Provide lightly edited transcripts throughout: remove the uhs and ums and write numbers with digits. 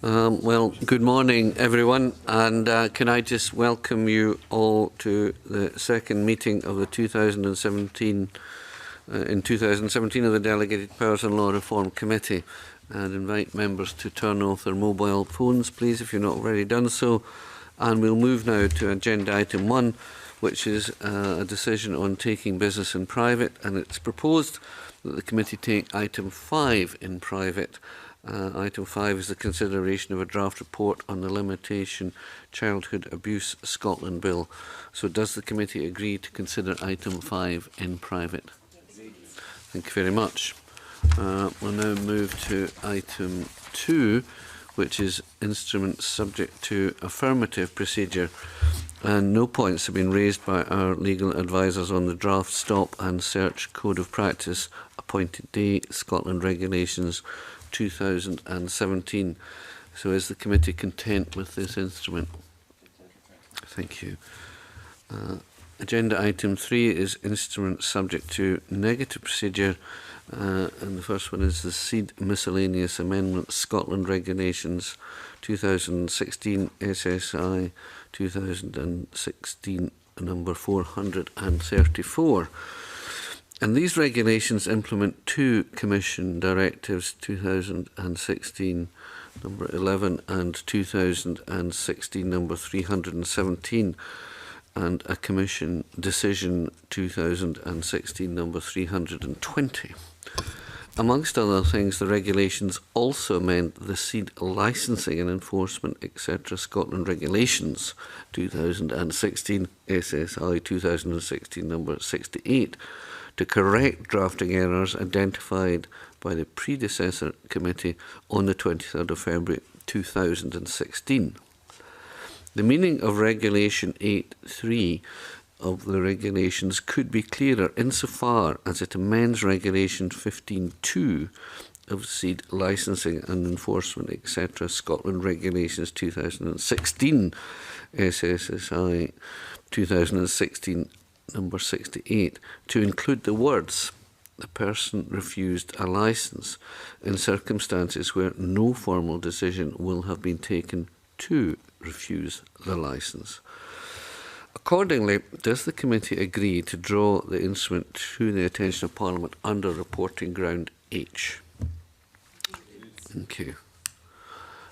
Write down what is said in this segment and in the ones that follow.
Well, good morning, everyone, and can I just welcome you all to the second meeting of the 2017 of the Delegated Powers and Law Reform Committee, and invite members to turn off their mobile phones, please, if you've not already done so. And we'll move now to agenda item 1, which is a decision on taking business in private, and it's proposed that the committee take item 5 in private. Item 5 is the consideration of a draft report on the Limitation Childhood Abuse Scotland Bill. So does the committee agree to consider item 5 in private? Thank you very much. We'll now move to item 2, which is instruments subject to affirmative procedure. And no points have been raised by our legal advisors on the draft Stop and Search Code of Practice Appointed Day Scotland Regulations 2017. So is the committee content with this instrument? Thank you. Agenda item 3 is instruments subject to negative procedure, and the first one is the Seed Miscellaneous Amendment Scotland Regulations 2016 SSI 2016 number 434. And these regulations implement 2 Commission directives, 2016 number 11 and 2016 number 317, and a Commission decision 2016 number 320. Amongst other things, the regulations also amend the Seed Licensing and Enforcement, etc. Scotland Regulations 2016 SSI 2016 number 68, to correct drafting errors identified by the predecessor committee on the 23rd of February 2016. The meaning of Regulation 8.3 of the regulations could be clearer insofar as it amends Regulation 15.2 of Seed Licensing and Enforcement, etc. Scotland Regulations 2016 SSI 2016 number 68 to include the words "the person refused a licence" in circumstances where no formal decision will have been taken to refuse the licence. Accordingly, does the committee agree to draw the instrument to the attention of Parliament under reporting ground H? Thank you.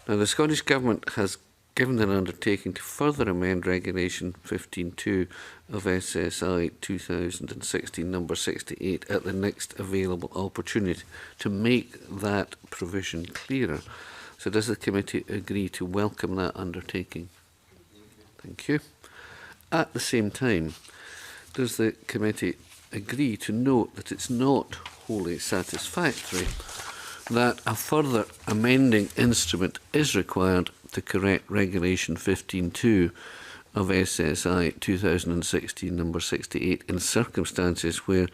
Now, the Scottish Government has given an undertaking to further amend Regulation 15.2 of SSI 2016 number 68 at the next available opportunity to make that provision clearer. So does the committee agree to welcome that undertaking? Thank you. At the same time, does the committee agree to note that it's not wholly satisfactory that a further amending instrument is required to correct Regulation 15.2 of SSI 2016 number 68 in circumstances where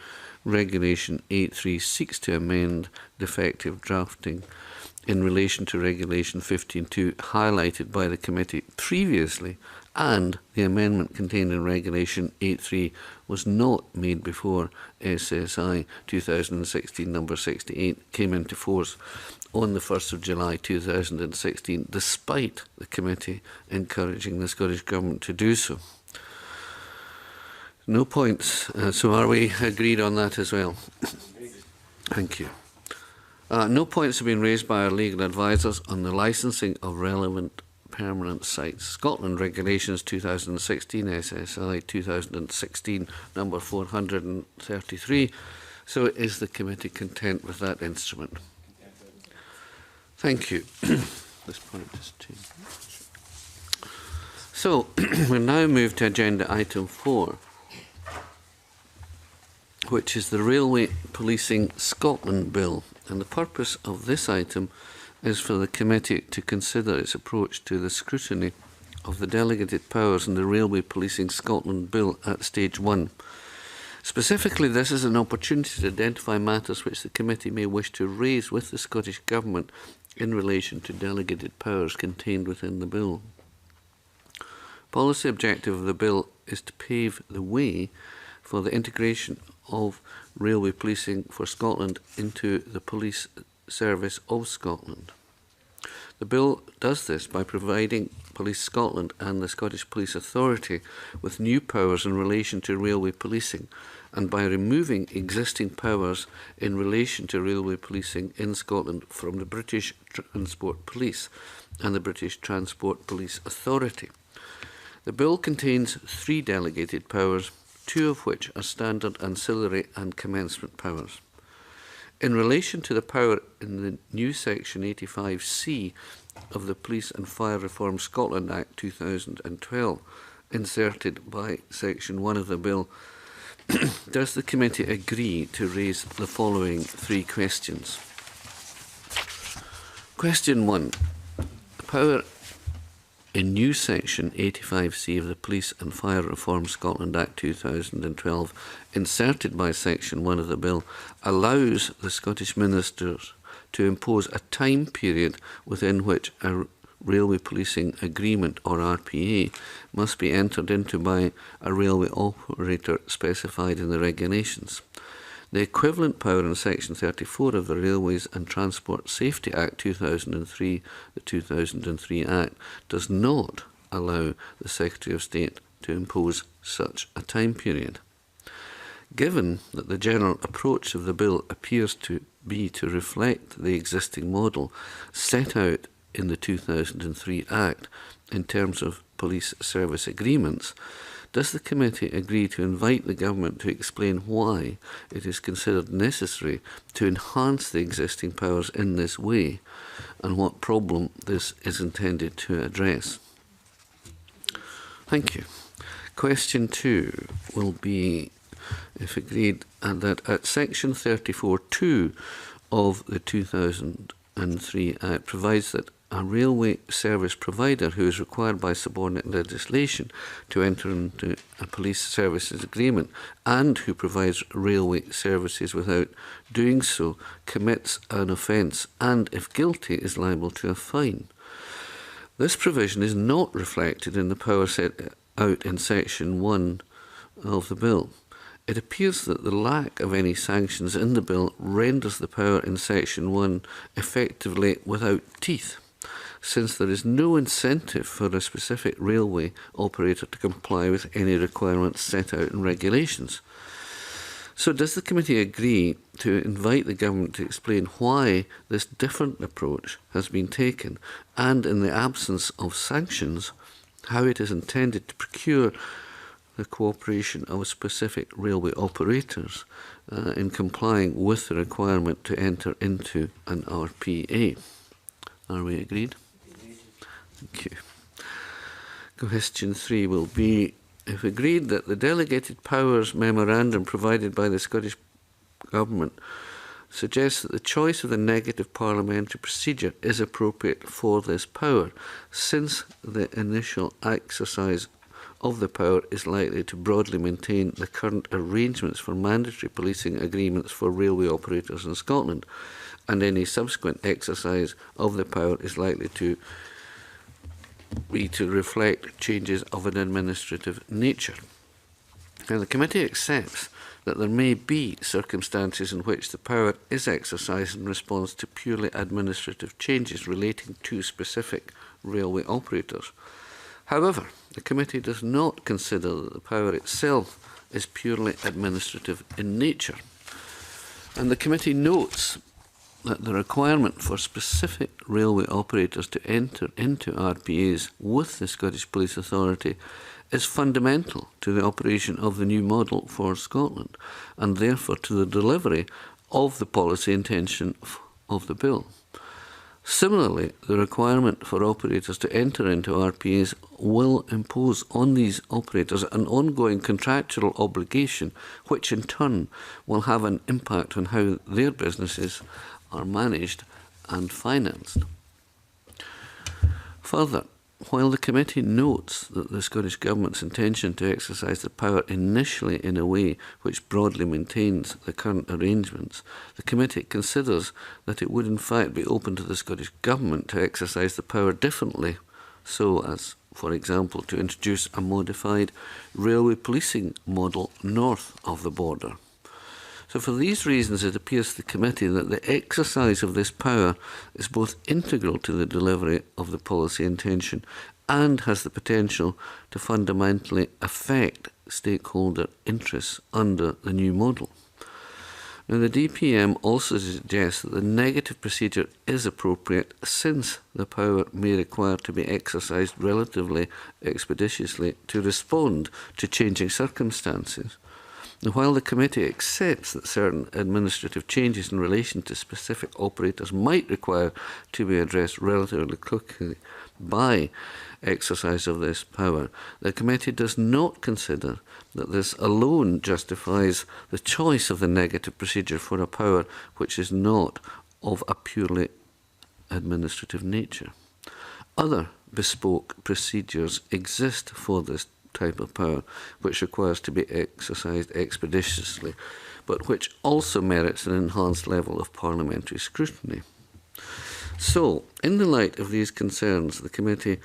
Regulation 8.3 seeks to amend defective drafting in relation to Regulation 15.2 highlighted by the committee previously, and the amendment contained in Regulation 8.3 was not made before SSI 2016 number 68 came into force on the 1st of July 2016, despite the committee encouraging the Scottish Government to do so. No points. So are we agreed on that as well? Thank you. No points have been raised by our legal advisors on the licensing of relevant permanent sites. Scotland Regulations 2016 SSI 2016 number 433. So is the committee content with that instrument? Thank you. This point is changed. So we'll now move to agenda item 4, which is the Railway Policing Scotland Bill. And the purpose of this item is for the committee to consider its approach to the scrutiny of the delegated powers in the Railway Policing Scotland Bill at stage 1. Specifically, this is an opportunity to identify matters which the committee may wish to raise with the Scottish Government in relation to delegated powers contained within the bill. Policy objective of the bill is to pave the way for the integration of railway policing for Scotland into the police service of Scotland. The bill does this by providing Police Scotland and the Scottish Police Authority with new powers in relation to railway policing, and by removing existing powers in relation to railway policing in Scotland from the British Transport Police and the British Transport Police Authority. The bill contains 3 delegated powers, 2 of which are standard ancillary and commencement powers. In relation to the power in the new Section 85C of the Police and Fire Reform Scotland Act 2012, inserted by Section 1 of the bill, does the committee agree to raise the following 3 questions? Question 1. The power in new Section 85C of the Police and Fire Reform Scotland Act 2012, inserted by Section 1 of the bill, allows the Scottish Ministers to impose a time period within which a railway policing agreement, or RPA, must be entered into by a railway operator specified in the regulations. The equivalent power in Section 34 of the Railways and Transport Safety Act 2003, the 2003 Act, does not allow the Secretary of State to impose such a time period. Given that the general approach of the bill appears to be to reflect the existing model set out in the 2003 Act in terms of police service agreements, does the committee agree to invite the government to explain why it is considered necessary to enhance the existing powers in this way, and what problem this is intended to address? Thank you. Question 2 will be, if agreed, that at Section 34(2) of the 2003 Act provides that a railway service provider who is required by subordinate legislation to enter into a police services agreement and who provides railway services without doing so commits an offence and, if guilty, is liable to a fine. This provision is not reflected in the power set out in Section 1 of the bill. It appears that the lack of any sanctions in the bill renders the power in Section 1 effectively without teeth, since there is no incentive for a specific railway operator to comply with any requirements set out in regulations. So does the committee agree to invite the government to explain why this different approach has been taken, and in the absence of sanctions, how it is intended to procure the cooperation of specific railway operators in complying with the requirement to enter into an RPA? Are we agreed? Thank you. Question 3 will be, if agreed, that the Delegated Powers Memorandum provided by the Scottish Government suggests that the choice of the negative parliamentary procedure is appropriate for this power, since the initial exercise of the power is likely to broadly maintain the current arrangements for mandatory policing agreements for railway operators in Scotland, and any subsequent exercise of the power is likely to be to reflect changes of an administrative nature. Now, the committee accepts that there may be circumstances in which the power is exercised in response to purely administrative changes relating to specific railway operators. However, the committee does not consider that the power itself is purely administrative in nature, and the committee notes that the requirement for specific railway operators to enter into RPAs with the Scottish Police Authority is fundamental to the operation of the new model for Scotland, and therefore to the delivery of the policy intention of the bill. Similarly, the requirement for operators to enter into RPAs will impose on these operators an ongoing contractual obligation, which in turn will have an impact on how their businesses are managed and financed. Further, while the committee notes that the Scottish Government's intention to exercise the power initially in a way which broadly maintains the current arrangements, the committee considers that it would in fact be open to the Scottish Government to exercise the power differently, so as, for example, to introduce a modified railway policing model north of the border. So for these reasons, it appears to the committee that the exercise of this power is both integral to the delivery of the policy intention and has the potential to fundamentally affect stakeholder interests under the new model. Now, the DPM also suggests that the negative procedure is appropriate since the power may require to be exercised relatively expeditiously to respond to changing circumstances. Now, while the committee accepts that certain administrative changes in relation to specific operators might require to be addressed relatively quickly by exercise of this power, the committee does not consider that this alone justifies the choice of the negative procedure for a power which is not of a purely administrative nature. Other bespoke procedures exist for this type of power, which requires to be exercised expeditiously, but which also merits an enhanced level of parliamentary scrutiny. So, in the light of these concerns, the committee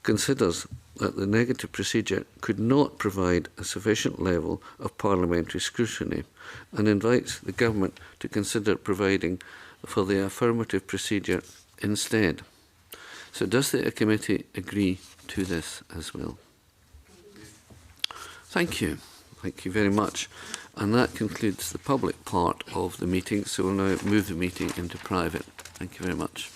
considers that the negative procedure could not provide a sufficient level of parliamentary scrutiny and invites the government to consider providing for the affirmative procedure instead. So does the committee agree to this as well? Thank you. Thank you very much. And that concludes the public part of the meeting. So we'll now move the meeting into private. Thank you very much.